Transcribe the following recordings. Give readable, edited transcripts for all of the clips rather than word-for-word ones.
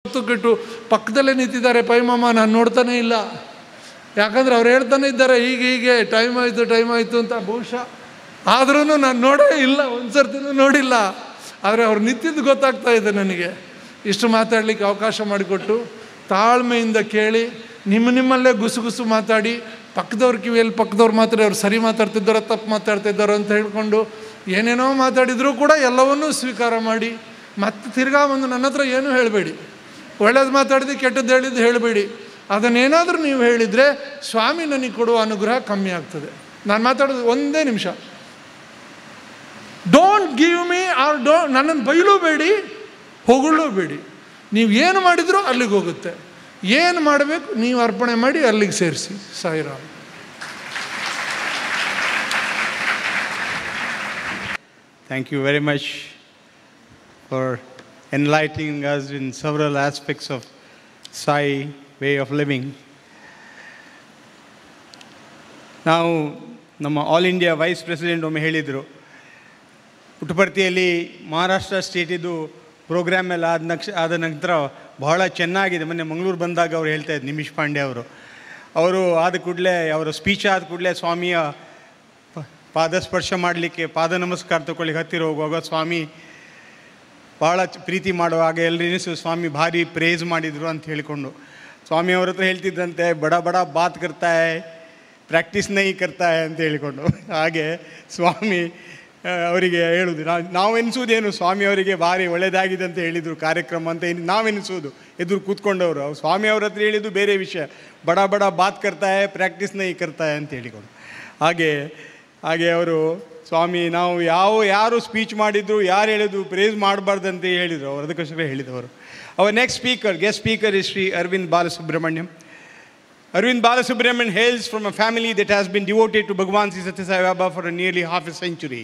ಹೊತ್ತುಕಿಟ್ಟು ಪಕ್ಕದಲ್ಲೇ ನಿಂತಿದ್ದಾರೆ ಪೈಮಮ್ಮ, ನಾನು ನೋಡ್ತಾನೇ ಇಲ್ಲ. ಯಾಕಂದರೆ ಅವ್ರು ಹೇಳ್ತಾನೆ ಇದ್ದಾರೆ ಹೀಗೆ ಟೈಮ್ ಆಯಿತು ಅಂತ. ಬಹುಶಃ ಆದ್ರೂ ನಾನು ನೋಡೇ ಇಲ್ಲ, ಒಂದು ಸರ್ತಿನೂ ನೋಡಿಲ್ಲ. ಆದರೆ ಅವ್ರು ನಿಂತಿದ್ದು ಗೊತ್ತಾಗ್ತಾ ಇದೆ ನನಗೆ. ಇಷ್ಟು ಮಾತಾಡಲಿಕ್ಕೆ ಅವಕಾಶ ಮಾಡಿಕೊಟ್ಟು ತಾಳ್ಮೆಯಿಂದ ಕೇಳಿ, ನಿಮ್ಮಲ್ಲೇ ಗುಸು ಮಾತಾಡಿ, ಪಕ್ಕದವ್ರ ಕಿವಿಯಲ್ಲಿ ಪಕ್ಕದವ್ರು ಮಾತಾಡಿ ಅವ್ರು ಸರಿ ಮಾತಾಡ್ತಿದ್ದಾರೋ ತಪ್ಪು ಮಾತಾಡ್ತಿದ್ದಾರೋ ಅಂತ ಹೇಳ್ಕೊಂಡು ಏನೇನೋ ಮಾತಾಡಿದರೂ ಕೂಡ ಎಲ್ಲವನ್ನೂ ಸ್ವೀಕಾರ ಮಾಡಿ ಮತ್ತೆ ತಿರ್ಗಾ ಒಂದು ನನ್ನ ಹತ್ರ ಏನೂ ಹೇಳಬೇಡಿ. ಒಳ್ಳೇದು ಮಾತಾಡಿದ್ದು ಕೆಟ್ಟದ್ದು ಹೇಳಿದ್ದು ಹೇಳಬೇಡಿ. ಅದನ್ನೇನಾದರೂ ನೀವು ಹೇಳಿದರೆ ಸ್ವಾಮಿ ನನಗೆ ಕೊಡುವ ಅನುಗ್ರಹ ಕಮ್ಮಿ ಆಗ್ತದೆ. ನಾನು ಮಾತಾಡೋದು ಒಂದೇ ನಿಮಿಷ. ಡೋಂಟ್ ಗಿವ್ ಮೀ ಆರ್ ನನ್ನನ್ನು ಬೈಲೂಬೇಡಿ, ಹೊಗಳೂಬೇಡಿ. ನೀವು ಏನು ಮಾಡಿದರೂ ಅಲ್ಲಿಗೆ ಹೋಗುತ್ತೆ. ಏನು ಮಾಡಬೇಕು ನೀವು ಅರ್ಪಣೆ ಮಾಡಿ ಅಲ್ಲಿಗೆ ಸೇರಿಸಿ. Sairam. Thank you very much for enlightening us in several aspects of Sai way of living. ನಾವು ನಮ್ಮ ಆಲ್ ಇಂಡಿಯಾ ವೈಸ್ ಪ್ರೆಸಿಡೆಂಟ್ ಒಮ್ಮೆ ಹೇಳಿದರು, ಪುಟ್ಟಪರ್ತಿಯಲ್ಲಿ ಮಹಾರಾಷ್ಟ್ರ ಸ್ಟೇಟಿದು ಪ್ರೋಗ್ರಾಮ್ ಎಲ್ಲ ಆದ ನಂತರ ಬಹಳ ಚೆನ್ನಾಗಿದೆ. ಮೊನ್ನೆ ಮಂಗಳೂರು ಬಂದಾಗ ಅವ್ರು ಹೇಳ್ತಾಯಿದ್ರು, ನಿಮಿಷ್ ಪಾಂಡೆ ಅವರು ಆದ ಕೂಡಲೇ ಅವರ ಸ್ಪೀಚ್ ಆದ ಕೂಡಲೇ ಸ್ವಾಮಿಯ ಪಾದಸ್ಪರ್ಶ ಮಾಡಲಿಕ್ಕೆ, ಪಾದ ನಮಸ್ಕಾರ ತಗೊಳ್ಳಿಕ್ಕೆ ಹತ್ತಿರ ಹೋಗುವಾಗ ಸ್ವಾಮಿ ಭಾಳ ಪ್ರೀತಿ ಮಾಡುವಾಗ ಎಲ್ಲರೂ ಸ್ವಾಮಿ ಭಾರಿ ಪ್ರೇಸ್ ಮಾಡಿದರು ಅಂತ ಹೇಳಿಕೊಂಡು ಸ್ವಾಮಿ ಅವ್ರ ಹತ್ರ ಹೇಳ್ತಿದ್ದಂತೆ, ಬಡ ಬಾತ್ ಕರ್ತಾ ಹೈ, ಪ್ರಾಕ್ಟೀಸ್ ನೈ ಕರ್ತಾ ಹೈ ಅಂತ ಹೇಳಿಕೊಂಡು. ಹಾಗೆ ಸ್ವಾಮಿ ಅವರಿಗೆ ಹೇಳೋದು, ನಾವೆನಿಸೋದೇನು ಸ್ವಾಮಿ ಅವರಿಗೆ ಭಾರಿ ಒಳ್ಳೆಯದಾಗಿದೆ ಅಂತ ಹೇಳಿದರು ಕಾರ್ಯಕ್ರಮ ಅಂತ ನಾವೆನಿಸೋದು ಎದುರು ಕೂತ್ಕೊಂಡವರು. ಸ್ವಾಮಿ ಅವ್ರ ಹತ್ರ ಹೇಳಿದ್ದು ಬೇರೆ ವಿಷಯ, ಬಡ ಬಾತ್ ಕರ್ತಾ ಹೈ, ಪ್ರಾಕ್ಟೀಸ್ ನೈ ಕರ್ತಾ ಹೈ ಅಂತ ಹೇಳಿಕೊಂಡು. ಹಾಗೆ ಅವರು ಸ್ವಾಮಿ ನಾವು ಯಾರು ಸ್ಪೀಚ್ ಮಾಡಿದ್ರು, ಯಾರು ಹೇಳಿದ್ರು ಪ್ರೇಸ್ ಮಾಡಬಾರ್ದಂತ ಹೇಳಿದರು. ಅವರು ಅದಕ್ಕೋಸ್ಕರ ಹೇಳಿದವರು. Our next speaker, guest speaker is Sri Arvind Balasubramaniam. Arvind Balasubramanian hails from a family that has been devoted to Bhagwan Sri Sathya Sai Baba for nearly half a century.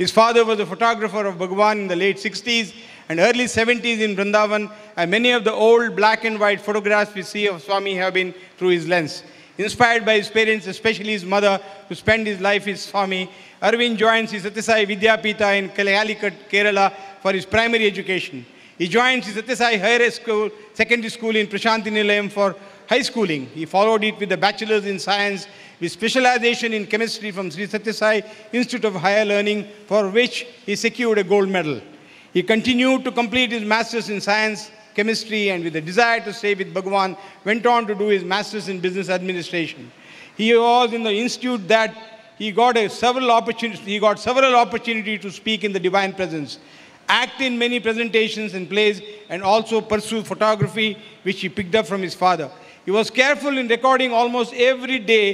His father was a photographer of Bhagwan in the late 60s and early 70s in Vrindavan, and many of the old black and white photographs we see of Swami have been through his lens. Inspired by his parents, especially his mother, to spend his life with Swami, Arvind joined Sri Sathya Sai Vidyapita in Calicut, Kerala for his primary education. He joined Sri Sathya Sai Higher School, Secondary School in Prashanti Nilayam for high schooling. He followed it with a bachelor's in science with specialization in chemistry from Sri Sathya Sai Institute of Higher Learning, for which he secured a gold medal. He continued to complete his master's in science, chemistry, and with a desire to stay with Bhagwan, went on to do his master's in business administration. He was in the institute that he got several opportunities to speak in the divine presence, act in many presentations and plays, and also pursue photography, which he picked up from his father. He was careful in recording almost every day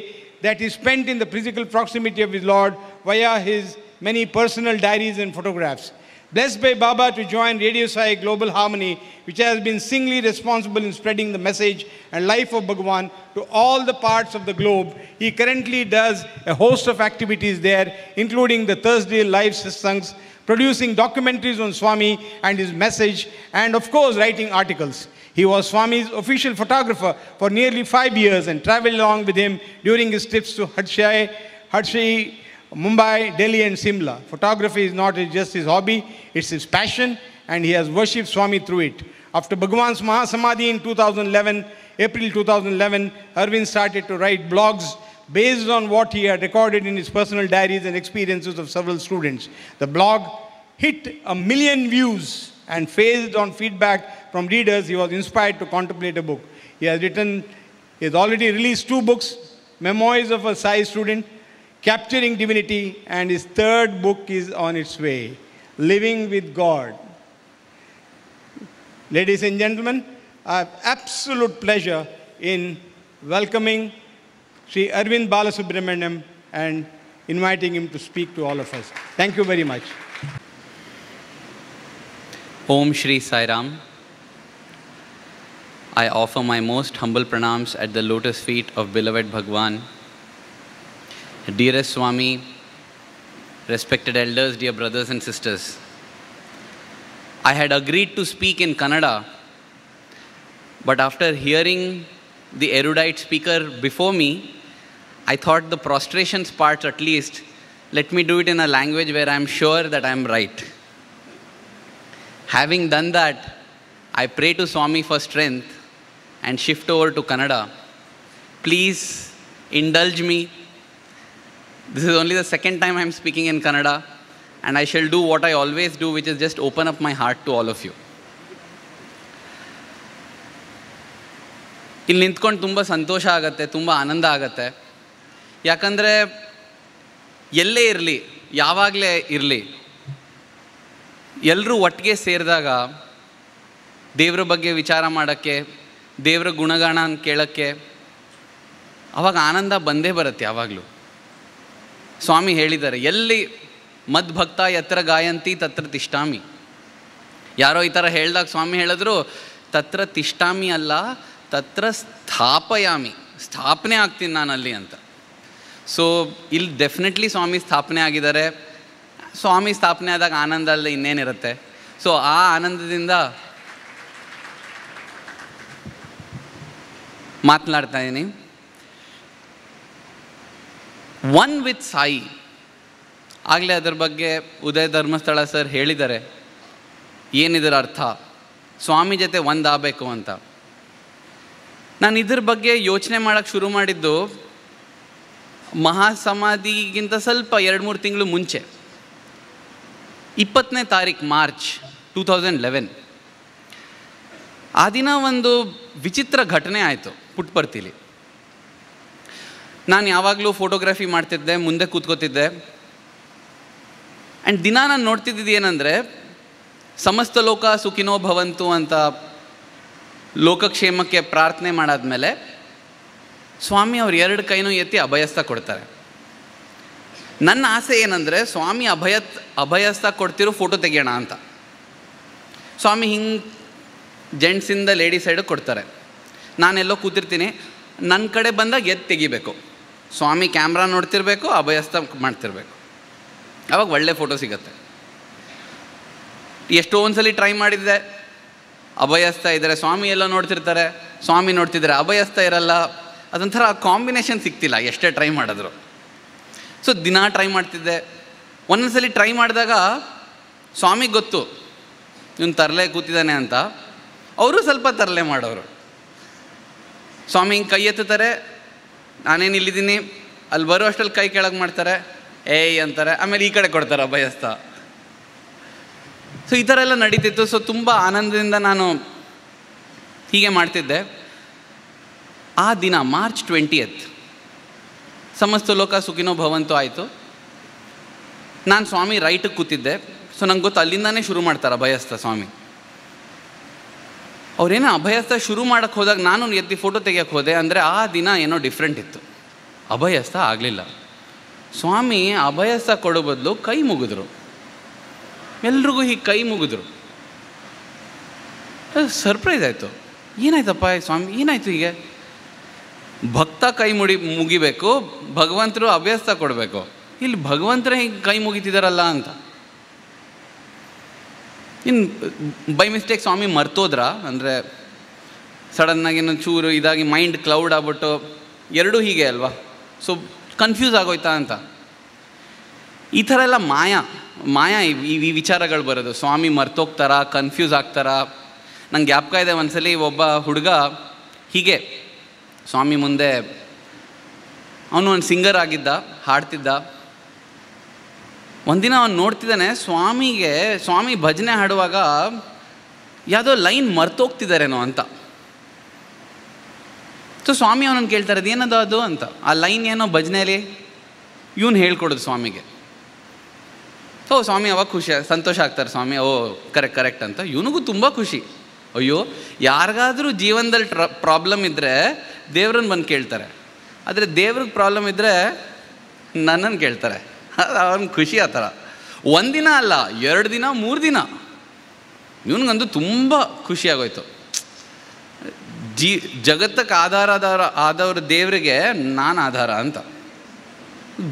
that he spent in the physical proximity of his Lord via his many personal diaries and photographs. Blessed by Baba to join Radio Sai Global Harmony, which has been singly responsible in spreading the message and life of Bhagwan to all the parts of the globe, he currently does a host of activities there, including the Thursday live satsangs, producing documentaries on Swami and his message, and of course writing articles. He was Swami's official photographer for nearly 5 years and traveled along with him during his trips to Hadshi, Mumbai, Delhi and Simla. Photography is not just his hobby, it's his passion, and he has worshipped Swami through it. After Bhagwan's Mahasamadhi in April 2011, Arvind started to write blogs based on what he had recorded in his personal diaries and experiences of several students. The blog hit 1 million views, and faced on feedback from readers, he was inspired to contemplate a book. He has already released 2 books, Memoirs of a Sai Student, Capturing Divinity, and his 3rd book is on its way, Living with God. Ladies and gentlemen, I have absolute pleasure in welcoming Sri Arvind Balasubramaniam and inviting him to speak to all of us. Thank you very much. Om Shri Sai Ram. I offer my most humble pranams at the lotus feet of beloved Bhagwan. Dearest Swami, respected elders, dear brothers and sisters, I had agreed to speak in Kannada, but after hearing the erudite speaker before me, I thought the prostrations part at least, let me do it in a language where I am sure that I am right. Having done that, I pray to Swami for strength and shift over to Kannada. Please indulge me. This is only the second time I am speaking in Kannada, and I shall do what I always do, which is just open up my heart to all of you. ಇಲ್ಲಿ ನಿಂತ್ಕೊಂಡು ತುಂಬ ಸಂತೋಷ ಆಗುತ್ತೆ, ತುಂಬ ಆನಂದ ಆಗುತ್ತೆ. ಯಾಕಂದರೆ ಎಲ್ಲೇ ಇರಲಿ, ಯಾವಾಗಲೇ ಇರಲಿ, ಎಲ್ಲರೂ ಒಟ್ಟಿಗೆ ಸೇರಿದಾಗ ದೇವ್ರ ಬಗ್ಗೆ ವಿಚಾರ ಮಾಡೋಕ್ಕೆ, ದೇವ್ರ ಗುಣಗಾನ ಕೇಳೋಕ್ಕೆ ಆವಾಗ ಆನಂದ ಬಂದೇ ಬರುತ್ತೆ ಯಾವಾಗಲೂ. ಸ್ವಾಮಿ ಹೇಳಿದ್ದಾರೆ, ಎಲ್ಲಿ ಮದ್ಭಕ್ತ ಯತ್ರ ಗಾಯಂತಿ ತತ್ರ ತಿಷ್ಟಾಮಿ. ಯಾರೋ ಈ ಥರ ಹೇಳಿದಾಗ ಸ್ವಾಮಿ ಹೇಳಿದ್ರು, ತತ್ರ ತಿಷ್ಟಾಮಿ ಅಲ್ಲ, ತತ್ರ ಸ್ಥಾಪಯಾಮಿ, ಸ್ಥಾಪನೆ ಆಗ್ತೀನಿ ನಾನು ಅಲ್ಲಿ ಅಂತ. ಸೊ ಇಲ್ಲಿ ಡೆಫಿನೆಟ್ಲಿ ಸ್ವಾಮಿ ಸ್ಥಾಪನೆ ಆಗಿದ್ದಾರೆ. ಸ್ವಾಮಿ ಸ್ಥಾಪನೆ ಆದಾಗ ಆನಂದ ಅಲ್ಲ ಇನ್ನೇನಿರುತ್ತೆ. ಸೊ ಆ ಆನಂದದಿಂದ ಮಾತನಾಡ್ತಾ ಇದ್ದೀನಿ. ಒನ್ ವಿತ್ ಸಾಯಿ, ಆಗಲೇ ಅದರ ಬಗ್ಗೆ ಉದಯ ಧರ್ಮಸ್ಥಳ ಸರ್ ಹೇಳಿದ್ದಾರೆ ಏನಿದರ ಅರ್ಥ, ಸ್ವಾಮಿ ಜೊತೆ ಒಂದಾಗಬೇಕು ಅಂತ. ನಾನು ಇದ್ರ ಬಗ್ಗೆ ಯೋಚನೆ ಮಾಡೋಕ್ಕೆ ಶುರು ಮಾಡಿದ್ದು ಮಹಾಸಮಾಧಿಗಿಂತ ಸ್ವಲ್ಪ 2-3 ತಿಂಗಳು ಮುಂಚೆ. 20ನೇ ತಾರೀಕು ಮಾರ್ಚ್ 2011 ಆ ದಿನ ಒಂದು ವಿಚಿತ್ರ ಘಟನೆ ಆಯಿತು ಪುಟ್ಟಪರ್ತಿಲಿ. ನಾನು ಯಾವಾಗಲೂ ಫೋಟೋಗ್ರಫಿ ಮಾಡ್ತಿದ್ದೆ, ಮುಂದೆ ಕೂತ್ಕೋತಿದ್ದೆ. ಆ್ಯಂಡ್ ದಿನ ನಾನು ನೋಡ್ತಿದ್ದಿದ್ದು ಏನಂದರೆ, ಸಮಸ್ತ ಲೋಕ ಸುಖಿನೋ ಭವಂತು ಅಂತ ಲೋಕಕ್ಷೇಮಕ್ಕೆ ಪ್ರಾರ್ಥನೆ ಮಾಡಾದ್ಮೇಲೆ ಸ್ವಾಮಿ ಅವ್ರು 2 ಕೈನೂ ಎತ್ತಿ ಅಭಯಸ್ಥ ಕೊಡ್ತಾರೆ. ನನ್ನ ಆಸೆ ಏನಂದರೆ, ಸ್ವಾಮಿ ಅಭಯಸ್ಥ ಕೊಡ್ತಿರೋ ಫೋಟೋ ತೆಗೆಯೋಣ ಅಂತ. ಸ್ವಾಮಿ ಹಿಂಗೆ ಜೆಂಟ್ಸಿಂದ ಲೇಡಿ ಸೈಡಿಗೆ ಕೊಡ್ತಾರೆ. ನಾನೆಲ್ಲೋ ಕೂತಿರ್ತೀನಿ, ನನ್ನ ಕಡೆ ಬಂದಾಗ ಎದ್ದು ತೆಗಿಬೇಕು. ಸ್ವಾಮಿ ಕ್ಯಾಮ್ರಾ ನೋಡ್ತಿರ್ಬೇಕು, ಅಭಯಸ್ಥ ಮಾಡ್ತಿರ್ಬೇಕು, ಆವಾಗ ಒಳ್ಳೆ ಫೋಟೋ ಸಿಗತ್ತೆ. ಎಷ್ಟೋ ಒಂದ್ಸಲಿ ಟ್ರೈ ಮಾಡಿದ್ದೆ, ಅಭಯಸ್ಥ ಇದ್ದಾರೆ, ಸ್ವಾಮಿ ಎಲ್ಲ ನೋಡ್ತಿರ್ತಾರೆ, ಸ್ವಾಮಿ ನೋಡ್ತಿದ್ದಾರೆ, ಅಭಯಸ್ಥ ಇರಲ್ಲ. ಅದೊಂಥರ ಕಾಂಬಿನೇಷನ್ ಸಿಗ್ತಿಲ್ಲ ಎಷ್ಟೇ ಟ್ರೈ ಮಾಡಿದ್ರು. ಸೊ ದಿನ ಟ್ರೈ ಮಾಡ್ತಿದ್ದೆ. ಒಂದೊಂದ್ಸಲಿ ಟ್ರೈ ಮಾಡಿದಾಗ ಸ್ವಾಮಿಗೆ ಗೊತ್ತು ಇವನು ತರಲೆ ಕೂತಿದ್ದಾನೆ ಅಂತ. ಅವರು ಸ್ವಲ್ಪ ತರಲೆ ಮಾಡೋರು. ಸ್ವಾಮಿ ಹಿಂಗೆ ಕೈ ಎತ್ತುತ್ತಾರೆ, ನಾನೇನು ಇಲ್ಲಿದ್ದೀನಿ, ಅಲ್ಲಿ ಬರೋ ಅಷ್ಟರಲ್ಲಿ ಕೈ ಕೆಳಗೆ ಮಾಡ್ತಾರೆ, ಏಯ್ ಅಂತಾರೆ, ಆಮೇಲೆ ಈ ಕಡೆ ಕೊಡ್ತಾರೆ ಅಭಯಸ್ಥ. ಸೊ ಈ ಥರ ಎಲ್ಲ ನಡೀತಿತ್ತು. ಸೊ ತುಂಬ ಆನಂದದಿಂದ ನಾನು ಹೀಗೆ ಮಾಡ್ತಿದ್ದೆ. ಆ ದಿನ ಮಾರ್ಚ್ 20th ಸಮಸ್ತ ಲೋಕ ಸುಖಿನೋ ಭವಂತು ಆಯಿತು. ನಾನು ಸ್ವಾಮಿ ರೈಟಿಗೆ ಕೂತಿದ್ದೆ. ಸೊ ನಂಗೆ ಗೊತ್ತು ಅಲ್ಲಿಂದಾನೇ ಶುರು ಮಾಡ್ತಾರೆ ಅಭಯಸ್ಥ ಸ್ವಾಮಿ. ಅವ್ರೇನೋ ಅಭಯಸ್ಥ ಶುರು ಮಾಡೋಕ್ಕೆ ಹೋದಾಗ ನಾನು ಎತ್ತಿ ಫೋಟೋ ತೆಗಿಯೋಕ್ಕೆ ಹೋದೆ. ಅಂದರೆ ಆ ದಿನ ಏನೋ ಡಿಫ್ರೆಂಟ್ ಇತ್ತು, ಅಭಯಸ್ಥ ಆಗಲಿಲ್ಲ. ಸ್ವಾಮಿ ಅಭಯಸ್ಥ ಕೊಡೋ ಬದಲು ಕೈ ಮುಗಿದ್ರು, ಎಲ್ರಿಗೂ ಹೀಗೆ ಕೈ ಮುಗಿದ್ರು. ಸರ್ಪ್ರೈಸ್ ಆಯಿತು, ಏನಾಯ್ತಪ್ಪ ಸ್ವಾಮಿ, ಏನಾಯಿತು ಹೀಗೆ? ಭಕ್ತ ಕೈ ಮುಗಿಬೇಕು, ಭಗವಂತರು ಅಭ್ಯಾಸ ಕೊಡಬೇಕು, ಇಲ್ಲಿ ಭಗವಂತರೇ ಹೀಗೆ ಕೈ ಮುಗಿತಿದಾರಲ್ಲ ಅಂತ. ಇನ್ನು ಬೈ ಮಿಸ್ಟೇಕ್ ಸ್ವಾಮಿ ಮರ್ತೋದ್ರ, ಅಂದರೆ ಸಡನ್ನಾಗಿ ಚೂರು ಇದಾಗಿ ಮೈಂಡ್ ಕ್ಲೌಡ್ ಆಗ್ಬಿಟ್ಟು, ಎರಡೂ ಹೀಗೆ ಅಲ್ವಾ, ಸೊ ಕನ್ಫ್ಯೂಸ್ ಆಗೋಯ್ತಾ ಅಂತ. ಈ ಥರ ಎಲ್ಲ ಮಾಯಾ ಈ ವಿಚಾರಗಳು ಬರೋದು. ಸ್ವಾಮಿ ಮರ್ತೋಗ್ತಾರ, ಕನ್ಫ್ಯೂಸ್ ಆಗ್ತಾರ. ನಂಗೆ ಜ್ಞಾಪಕ ಇದೆ, ಒಂದ್ಸಲಿ ಒಬ್ಬ ಹುಡುಗ ಹೀಗೆ ಸ್ವಾಮಿ ಮುಂದೆ, ಅವನು ಒಂದು ಸಿಂಗರ್ ಆಗಿದ್ದ, ಹಾಡ್ತಿದ್ದ. ಒಂದಿನ ಅವನು ನೋಡ್ತಿದ್ದಾನೆ, ಸ್ವಾಮಿ ಭಜನೆ ಹಾಡುವಾಗ ಯಾವುದೋ ಲೈನ್ ಮರ್ತೋಗ್ತಿದ್ದಾರೇನೋ ಅಂತ. ಸೊ ಸ್ವಾಮಿ ಅವನನ್ನು ಕೇಳ್ತಾರೆ, ಅದೇನದು ಅದು ಅಂತ. ಆ ಲೈನ್ ಏನೋ ಭಜನೆಯಲ್ಲಿ ಇವನು ಹೇಳ್ಕೊಡೋದು ಸ್ವಾಮಿಗೆ. ಸೊ ಸ್ವಾಮಿ ಅವಾಗ ಸಂತೋಷ ಆಗ್ತಾರೆ ಸ್ವಾಮಿ, ಓ ಕರೆಕ್ಟ್ ಅಂತ. ಇವನಿಗೂ ತುಂಬ ಖುಷಿ. ಅಯ್ಯೋ, ಯಾರಿಗಾದ್ರೂ ಜೀವನದಲ್ಲಿ ಪ್ರಾಬ್ಲಮ್ ಇದ್ದರೆ ದೇವ್ರನ್ನ ಬಂದು ಕೇಳ್ತಾರೆ, ಆದರೆ ದೇವ್ರಿಗೆ ಪ್ರಾಬ್ಲಮ್ ಇದ್ದರೆ ನನ್ನನ್ನು ಕೇಳ್ತಾರೆ. ಅವ್ನಿಗೆ ಖುಷಿ ಆ ಥರ. 1 ದಿನ ಅಲ್ಲ, 2 ದಿನ 3 ದಿನ ಇವನಿಗಂತೂ ತುಂಬ ಖುಷಿಯಾಗೋಯ್ತು. ಜಗತ್ತಕ್ಕೆ ಆದವ್ರ ದೇವರಿಗೆ ನಾನು ಆಧಾರ ಅಂತ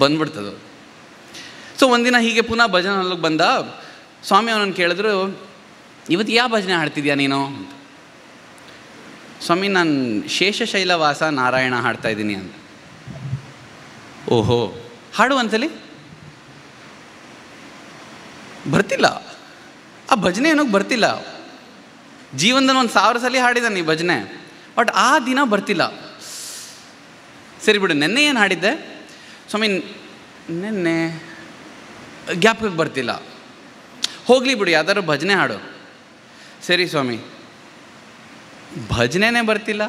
ಬಂದ್ಬಿಡ್ತದೆ. ಸೊ ಒಂದಿನ ಹೀಗೆ ಪುನಃ ಭಜನೆ ಅಲ್ಲಿಗೆ ಬಂದ. ಸ್ವಾಮಿ ಅವನನ್ನು ಕೇಳಿದ್ರು, ಇವತ್ತು ಯಾವ ಭಜನೆ ಹಾಡ್ತಿದ್ಯಾ ನೀನು ಅಂತ. ಸ್ವಾಮಿ, ನಾನು ಶೇಷಶೈಲವಾಸ ನಾರಾಯಣ ಹಾಡ್ತಾಯಿದ್ದೀನಿ ಅಂತ. ಓಹೋ, ಹಾಡು ಅಂತಲಿ ಬರ್ತಿಲ್ಲ, ಆ ಭಜನೆ ಏನೋಗಿ ಬರ್ತಿಲ್ಲ. ಜೀವನದಲ್ಲಿ 1000 ಸಲ ಹಾಡಿದ್ದಾನೆ ಈ ಭಜನೆ, ಬಟ್ ಆ ದಿನ ಬರ್ತಿಲ್ಲ. ಸರಿ ಬಿಡು, ನೆನ್ನೆ ಏನು ಹಾಡಿದ್ದೆ ಸ್ವಾಮಿ, ನೆನ್ನೆ ಜ್ಞಾಪಕಕ್ಕೆ ಬರ್ತಿಲ್ಲ, ಹೋಗಲಿ ಬಿಡು ಯಾವ್ದಾದ್ರು ಭಜನೆ ಹಾಡು. ಸರಿ ಸ್ವಾಮಿ, ಭಜನೆನೇ ಬರ್ತಿಲ್ಲ.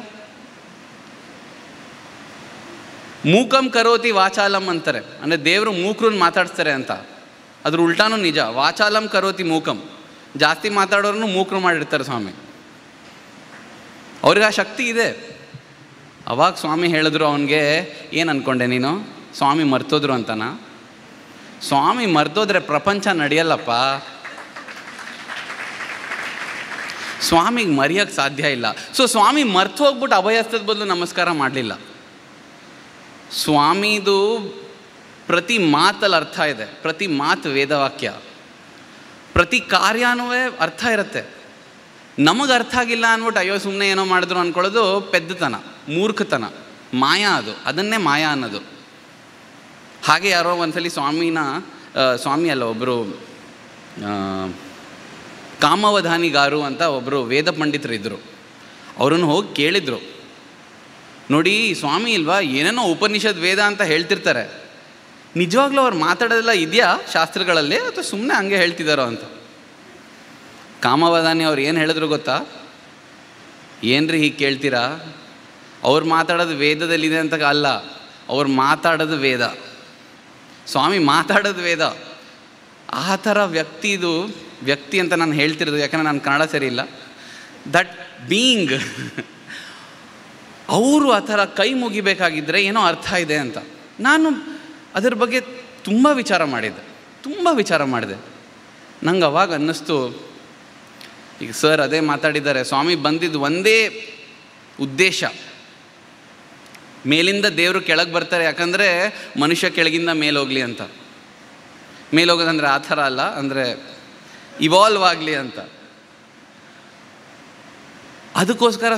ಮೂಕಂ ಕರೋತಿ ವಾಚಾಲಂ ಅಂತಾರೆ, ಅಂದರೆ ದೇವರು ಮೂಕ್ರನ್ನ ಮಾತಾಡಿಸ್ತಾರೆ ಅಂತ. ಅದ್ರ ಉಲ್ಟಾನೂ ನಿಜ. ವಾಚಾಲಂ ಕರೋತಿ ಮೂಕಂ, ಜಾಸ್ತಿ ಮಾತಾಡೋರನ್ನು ಮೂಕ್ರು ಮಾಡಿರ್ತಾರೆ ಸ್ವಾಮಿ. ಅವ್ರಿಗೆ ಆ ಶಕ್ತಿ ಇದೆ. ಅವಾಗ ಸ್ವಾಮಿ ಹೇಳಿದ್ರು ಅವನಿಗೆ, ಏನು ಅಂದ್ಕೊಂಡೆ ನೀನು, ಸ್ವಾಮಿ ಮರ್ತೋದ್ರು ಅಂತನಾ? ಸ್ವಾಮಿ ಮರ್ತೋದ್ರೆ ಪ್ರಪಂಚ ನಡೆಯಲ್ಲಪ್ಪ. ಸ್ವಾಮಿಗೆ ಮರೆಯೋಕ್ಕೆ ಸಾಧ್ಯ ಇಲ್ಲ. ಸೊ ಸ್ವಾಮಿ ಮರ್ತು ಹೋಗ್ಬಿಟ್ಟು ಅಭಯಸ್ತದ ಬದಲು ನಮಸ್ಕಾರ ಮಾಡಲಿಲ್ಲ. ಸ್ವಾಮಿದು ಪ್ರತಿ ಮಾತಲ್ಲಿ ಅರ್ಥ ಇದೆ, ಪ್ರತಿ ಮಾತು ವೇದವಾಕ್ಯ, ಪ್ರತಿ ಕಾರ್ಯನೂ ಅರ್ಥ ಇರುತ್ತೆ. ನಮಗೆ ಅರ್ಥ ಆಗಿಲ್ಲ ಅಂದ್ಬಿಟ್ಟು ಅಯ್ಯೋ ಸುಮ್ಮನೆ ಏನೋ ಮಾಡಿದ್ರು ಅಂದ್ಕೊಳ್ಳೋದು ಪೆದ್ದತನ, ಮೂರ್ಖತನ, ಮಾಯಾ. ಅದನ್ನೇ ಮಾಯಾ ಅನ್ನೋದು. ಹಾಗೆ ಯಾರೋ ಒಂದ್ಸಲಿ ಸ್ವಾಮಿ ಅಲ್ಲ, ಒಬ್ಬರು ಕಾಮವಧಾನಿಗಾರು ಅಂತ ಒಬ್ಬರು ವೇದ ಪಂಡಿತರಿದ್ದರು. ಅವ್ರನ್ನ ಹೋಗಿ ಕೇಳಿದರು, ನೋಡಿ ಸ್ವಾಮಿ ಇಲ್ವಾ, ಏನೇನೋ ಉಪನಿಷತ್ ವೇದ ಅಂತ ಹೇಳ್ತಿರ್ತಾರೆ, ನಿಜವಾಗ್ಲೂ ಅವ್ರು ಮಾತಾಡೋದೆಲ್ಲ ಇದೆಯಾ ಶಾಸ್ತ್ರಗಳಲ್ಲಿ ಅಥವಾ ಸುಮ್ಮನೆ ಹಂಗೆ ಹೇಳ್ತಿದ್ದಾರೋ ಅಂತ. ಕಾಮವಧಾನಿ ಅವ್ರು ಏನು ಹೇಳಿದ್ರು ಗೊತ್ತಾ? ಏನ್ರಿ ಹೀಗೆ ಕೇಳ್ತೀರಾ, ಅವ್ರು ಮಾತಾಡೋದು ವೇದದಲ್ಲಿದೆ ಅಂತ ಅಲ್ಲ, ಅವ್ರು ಮಾತಾಡೋದು ವೇದ, ಸ್ವಾಮಿ ಮಾತಾಡೋದು ವೇದ. ಆ ಥರ ವ್ಯಕ್ತಿ ಅಂತ ನಾನು ಹೇಳ್ತಿರೋದು, ಯಾಕಂದರೆ ನಾನು ಕನ್ನಡ ಸರಿ ಇಲ್ಲ. ದಟ್ ಬೀಯಿಂಗ್ ಅವರು ಆ ಥರ ಕೈ ಮುಗಿಬೇಕಾಗಿದ್ದರೆ ಏನೋ ಅರ್ಥ ಇದೆ ಅಂತ. ನಾನು ಅದ್ರ ಬಗ್ಗೆ ತುಂಬ ವಿಚಾರ ಮಾಡಿದೆ. ನಂಗೆ ಅವಾಗ ಅನ್ನಿಸ್ತು, ಈಗ ಸರ್ ಅದೇ ಮಾತಾಡಿದ್ದಾರೆ, ಸ್ವಾಮಿ ಬಂದಿದ್ದು ಒಂದೇ ಉದ್ದೇಶ, ಮೇಲಿಂದ ದೇವರು ಕೆಳಗೆ ಬರ್ತಾರೆ, ಯಾಕಂದರೆ ಮನುಷ್ಯ ಕೆಳಗಿಂದ ಮೇಲೋಗಲಿ ಅಂತ. ಮೇಲೋಗೋದಂದರೆ ಆ ಥರ ಅಲ್ಲ, ಅಂದರೆ ಇವಾಲ್ವ್ ಆಗಲಿ ಅಂತ. ಅದಕ್ಕೋಸ್ಕರ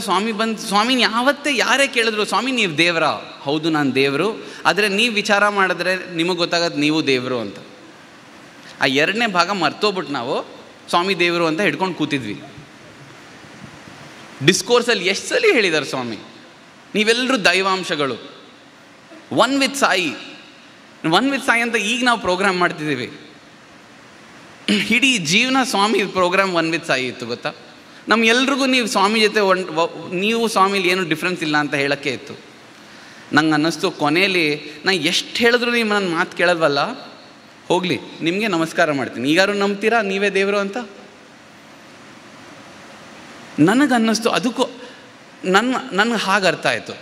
ಸ್ವಾಮಿ ಯಾವತ್ತೇ ಯಾರೇ ಕೇಳಿದ್ರು, ಸ್ವಾಮಿ ನೀವು ದೇವರಾ? ಹೌದು ನಾನು ದೇವರು, ಆದರೆ ನೀವು ವಿಚಾರ ಮಾಡಿದ್ರೆ ನಿಮಗೆ ಗೊತ್ತಾಗತ್ತೆ ನೀವು ದೇವರು ಅಂತ. ಆ ಎರಡನೇ ಭಾಗ ಮರ್ತೋಗ್ಬಿಟ್ಟು ನಾವು ಸ್ವಾಮಿ ದೇವರು ಅಂತ ಹಿಡ್ಕೊಂಡು ಕೂತಿದ್ವಿ. ಡಿಸ್ಕೋರ್ಸಲ್ಲಿ ಎಷ್ಟು ಸಲ ಹೇಳಿದ್ದಾರೆ ಸ್ವಾಮಿ, ನೀವೆಲ್ಲರೂ ದೈವಾಂಶಗಳು, ಒನ್ ವಿತ್ ಸಾಯಿ ಅಂತ ಈಗ ನಾವು ಪ್ರೋಗ್ರಾಮ್ ಮಾಡ್ತಿದ್ದೀವಿ. ಇಡೀ ಜೀವನ ಸ್ವಾಮಿ ಪ್ರೋಗ್ರಾಮ್ ಒನ್ ವಿತ್ ಸಾಯಿ ಇತ್ತು ಗೊತ್ತಾ. ನಮ್ಗೆಲ್ರಿಗೂ ನೀವು ಸ್ವಾಮಿ ಜೊತೆ ನೀವು ಸ್ವಾಮಿಲಿ ಏನೂ ಡಿಫ್ರೆನ್ಸ್ ಇಲ್ಲ ಅಂತ ಹೇಳೋಕ್ಕೆ ಇತ್ತು. ನಂಗೆ ಅನ್ನಿಸ್ತು ಕೊನೆಯಲ್ಲಿ ನಾನು ಎಷ್ಟು ಹೇಳಿದ್ರು ನೀವು ನನ್ನ ಮಾತು ಕೇಳಲ್ವಲ್ಲ, ಹೋಗಲಿ ನಿಮಗೆ ನಮಸ್ಕಾರ ಮಾಡ್ತೀನಿ, ಈಗಾರು ನಂಬ್ತೀರಾ ನೀವೇ ದೇವರು ಅಂತ. ನನಗನ್ನಿಸ್ತು, ಅದಕ್ಕೂ ನನಗೆ ಹಾಗೆ ಅರ್ಥ ಆಯಿತು.